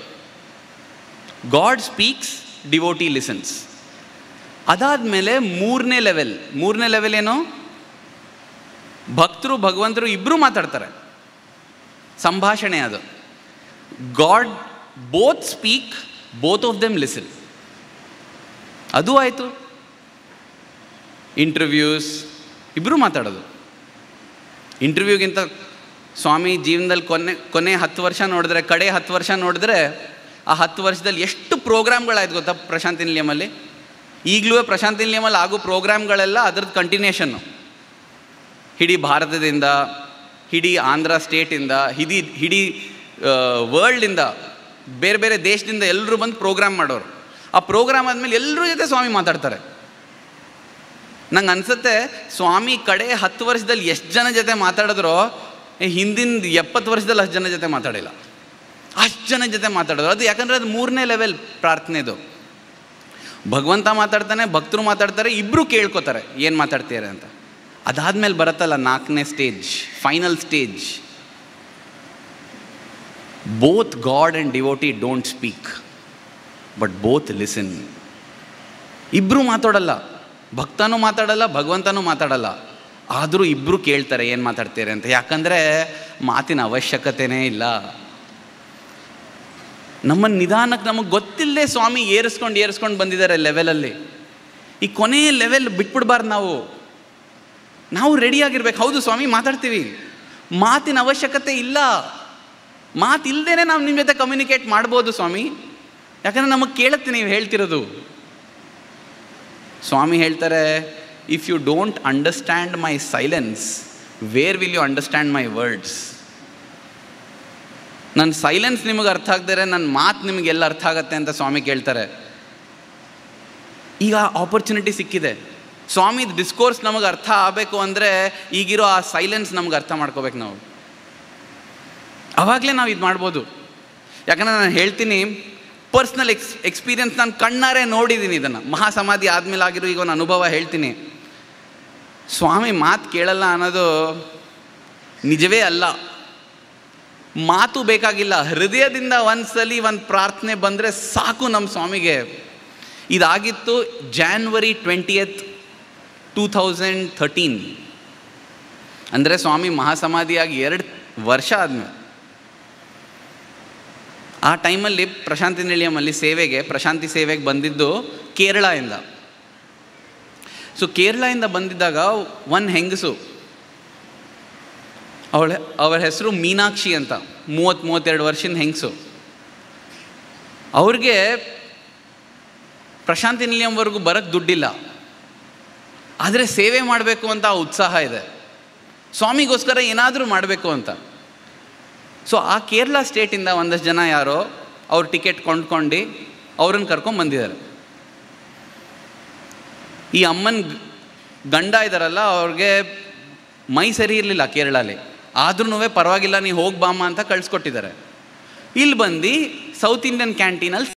God speaks, devotee listens. ಅದಾದಮೇಲೆ ಮೂರನೇ ಲೆವೆಲ್ ಏನು? ಭಕ್ತರು ಭಗವಂತರು ಇಬ್ಬರೂ ಮಾತಾಡ್ತಾರೆ, ಸಂಭಾಷಣೆ ಅದು. God both speak, both of them listen. ಅದು ಆಯಿತು. ಇಂಟರ್ವ್ಯೂಸ್, ಇಬ್ಬರೂ ಮಾತಾಡೋದು. ಇಂಟರ್ವ್ಯೂಗಿಂತ ಸ್ವಾಮಿ ಜೀವನದಲ್ಲಿ ಕೊನೆ 10 ವರ್ಷ ನೋಡಿದ್ರೆ, ಕಡೆ 10 ವರ್ಷ ನೋಡಿದ್ರೆ, ಆ 10 ವರ್ಷದಲ್ಲಿ ಎಷ್ಟು ಪ್ರೋಗ್ರಾಮ್ಗಳಾಯ್ತು ಗೊತ್ತಾ ಪ್ರಶಾಂತಿ ನಿಲಯಮಲ್ಲಿ? ಈಗಲೂ ಪ್ರಶಾಂತಿ ನಿಲಯಮಲ್ಲಿ ಆಗೋ ಪ್ರೋಗ್ರಾಮ್ಗಳೆಲ್ಲ ಅದ್ರದ್ದು ಕಂಟಿನ್ಯೂಷನ್ನು. ಇಡೀ ಭಾರತದಿಂದ, ಇಡೀ ಆಂಧ್ರ ಸ್ಟೇಟಿಂದ, ಇಡೀ ವರ್ಲ್ಡಿಂದ, ಬೇರೆ ಬೇರೆ ದೇಶದಿಂದ ಎಲ್ಲರೂ ಬಂದು ಪ್ರೋಗ್ರಾಮ್ ಮಾಡೋರು. ಆ ಪ್ರೋಗ್ರಾಮ್ ಆದಮೇಲೆ ಎಲ್ಲರ ಜೊತೆ ಸ್ವಾಮಿ ಮಾತಾಡ್ತಾರೆ. ನಂಗೆ ಅನಿಸುತ್ತೆ ಸ್ವಾಮಿ ಕಡೆ 10 ವರ್ಷದಲ್ಲಿ ಎಷ್ಟು ಜನ ಜೊತೆ ಮಾತಾಡಿದ್ರೋ, ಹಿಂದಿನ 70 ವರ್ಷದಲ್ಲಿ ಅಷ್ಟು ಜನ ಜೊತೆ ಮಾತಾಡಿಲ್ಲ. ಅಷ್ಟು ಜನ ಜೊತೆ ಮಾತಾಡೋದು. ಅದು ಯಾಕಂದರೆ ಅದು ಮೂರನೇ ಲೆವೆಲ್ ಪ್ರಾರ್ಥನೆದು. ಭಗವಂತ ಮಾತಾಡ್ತಾನೆ, ಭಕ್ತರು ಮಾತಾಡ್ತಾರೆ, ಇಬ್ಬರು ಕೇಳ್ಕೊತಾರೆ ಏನು ಮಾತಾಡ್ತೀರಾ ಅಂತ. ಅದಾದಮೇಲೆ ಬರುತ್ತಲ್ಲ 4ನೇ stage, final stage. Both god and devotee don't speak, but both listen. ಇಬ್ಬರು ಮಾತಾಡಲ್ಲ, ಭಕ್ತನೂ ಮಾತಾಡಲ್ಲ, ಭಗವಂತನೂ ಮಾತಾಡಲ್ಲ, ಆದರೂ ಇಬ್ಬರು ಕೇಳ್ತಾರೆ ಏನು ಮಾತಾಡ್ತೀರಿ ಅಂತ. ಯಾಕಂದರೆ ಮಾತಿನ ಅವಶ್ಯಕತೆನೇ ಇಲ್ಲ. ನಮ್ಮ ನಿಧಾನಕ್ಕೆ ನಮಗೆ ಗೊತ್ತಿಲ್ಲದೆ ಸ್ವಾಮಿ ಏರಿಸ್ಕೊಂಡು ಬಂದಿದ್ದಾರೆ ಲೆವೆಲಲ್ಲಿ. ಈ ಕೊನೆಯ ಲೆವೆಲ್ ಬಿಟ್ಬಿಡ್ಬಾರ್ದು. ನಾವು ರೆಡಿಯಾಗಿರ್ಬೇಕು. ಹೌದು ಸ್ವಾಮಿ ಮಾತಾಡ್ತೀವಿ, ಮಾತಿನ ಅವಶ್ಯಕತೆ ಇಲ್ಲ. ಮಾತಿಲ್ಲದೇ ನಾವು ನಿಮ್ಮ ಜೊತೆ ಕಮ್ಯುನಿಕೇಟ್ ಮಾಡ್ಬೋದು ಸ್ವಾಮಿ. ಯಾಕಂದರೆ ನಮಗೆ ಕೇಳುತ್ತೆ ನೀವು ಹೇಳ್ತಿರೋದು. ಸ್ವಾಮಿ ಹೇಳ್ತಾರೆ, if you don't understand my silence, where will you understand my words? ನನ್ನ ಸೈಲೆನ್ಸ್ ನಿಮಗೆ ಅರ್ಥ ಆಗದರೆ ನನ್ನ ಮಾತು ನಿಮಗೆಲ್ಲ ಅರ್ಥ ಆಗತ್ತೆ ಅಂತ ಸ್ವಾಮಿ ಕೇಳ್ತಾರೆ. ಈಗ ಆಪರ್ಚುನಿಟಿ ಸಿಕ್ಕಿದೆ. ಸ್ವಾಮಿದು ಡಿಸ್ಕೋರ್ಸ್ ನಮಗೆ ಅರ್ಥ ಆಗಬೇಕು ಅಂದರೆ ಈಗಿರೋ ಆ ಸೈಲೆನ್ಸ್ ನಮ್ಗೆ ಅರ್ಥ ಮಾಡ್ಕೋಬೇಕು ನಾವು. ಆವಾಗಲೇ ನಾವು ಇದು ಮಾಡ್ಬೋದು. ಯಾಕಂದರೆ ನಾನು ಹೇಳ್ತೀನಿ, ಪರ್ಸ್ನಲ್ ಎಕ್ಸ್ಪೀರಿಯನ್ಸ್, ನಾನು ಕಣ್ಣಾರೆ ನೋಡಿದ್ದೀನಿ ಇದನ್ನು. ಮಹಾಸಮಾಧಿ ಆದಮೇಲೆ ಆಗಿರೋ ಈಗ ಒಂದು ಅನುಭವ ಹೇಳ್ತೀನಿ. ಸ್ವಾಮಿ ಮಾತು ಕೇಳಲ್ಲ ಅನ್ನೋದು ನಿಜವೇ ಅಲ್ಲ. ಮಾತು ಬೇಕಾಗಿಲ್ಲ, ಹೃದಯದಿಂದ ಒಂದ್ಸಲಿ ಒಂದು ಪ್ರಾರ್ಥನೆ ಬಂದರೆ ಸಾಕು ನಮ್ಮ ಸ್ವಾಮಿಗೆ. ಇದಾಗಿತ್ತು January 20th, 2013. ಅಂದರೆ ಸ್ವಾಮಿ ಮಹಾಸಮಾಧಿಯಾಗಿ 2 ವರ್ಷ ಆದಮೇಲೆ. ಆ ಟೈಮಲ್ಲಿ ಪ್ರಶಾಂತಿ ನಿಲಯಮಲ್ಲಿ ಪ್ರಶಾಂತಿ ಸೇವೆಗೆ ಬಂದಿದ್ದು ಕೇರಳದಿಂದ. ಸೊ ಕೇರಳದಿಂದ ಬಂದಿದ್ದಾಗ ಒಂದು ಹೆಂಗಸು, ಅವಳ ಹೆಸರು ಮೀನಾಕ್ಷಿ ಅಂತ, 30-32 ವರ್ಷದ ಹೆಂಗಸು. ಅವ್ರಿಗೆ ಪ್ರಶಾಂತಿ ನಿಲಯಂವರೆಗೂ ಬರೋಕ್ಕೆ ದುಡ್ಡಿಲ್ಲ, ಆದರೆ ಸೇವೆ ಮಾಡಬೇಕು ಅಂತ ಉತ್ಸಾಹ ಇದೆ, ಸ್ವಾಮಿಗೋಸ್ಕರ ಏನಾದರೂ ಮಾಡಬೇಕು ಅಂತ. ಸೊ ಆ ಕೇರಳ ಸ್ಟೇಟಿಂದ ಒಂದಷ್ಟು ಜನ ಯಾರೋ ಅವ್ರ ಟಿಕೆಟ್ ಕೊಂಡ್ಕೊಂಡು ಅವ್ರನ್ನ ಕರ್ಕೊಂಡು ಬಂದಿದ್ದಾರೆ. ಈ ಅಮ್ಮನ ಗಂಡ ಇದ್ದಾರಲ್ಲ, ಅವ್ರಿಗೆ ಮೈ ಸರಿ ಇರಲಿಲ್ಲ ಕೇರಳಲ್ಲಿ, ಆದ್ರೂ ಪರವಾಗಿಲ್ಲ ನೀ ಹೋಗಿ ಬಾಮ್ಮ ಅಂತ ಕಳಿಸ್ಕೊಟ್ಟಿದ್ದಾರೆ. ಇಲ್ಲಿ ಬಂದು ಸೌತ್ ಇಂಡಿಯನ್ ಕ್ಯಾಂಟೀನಲ್ಲಿ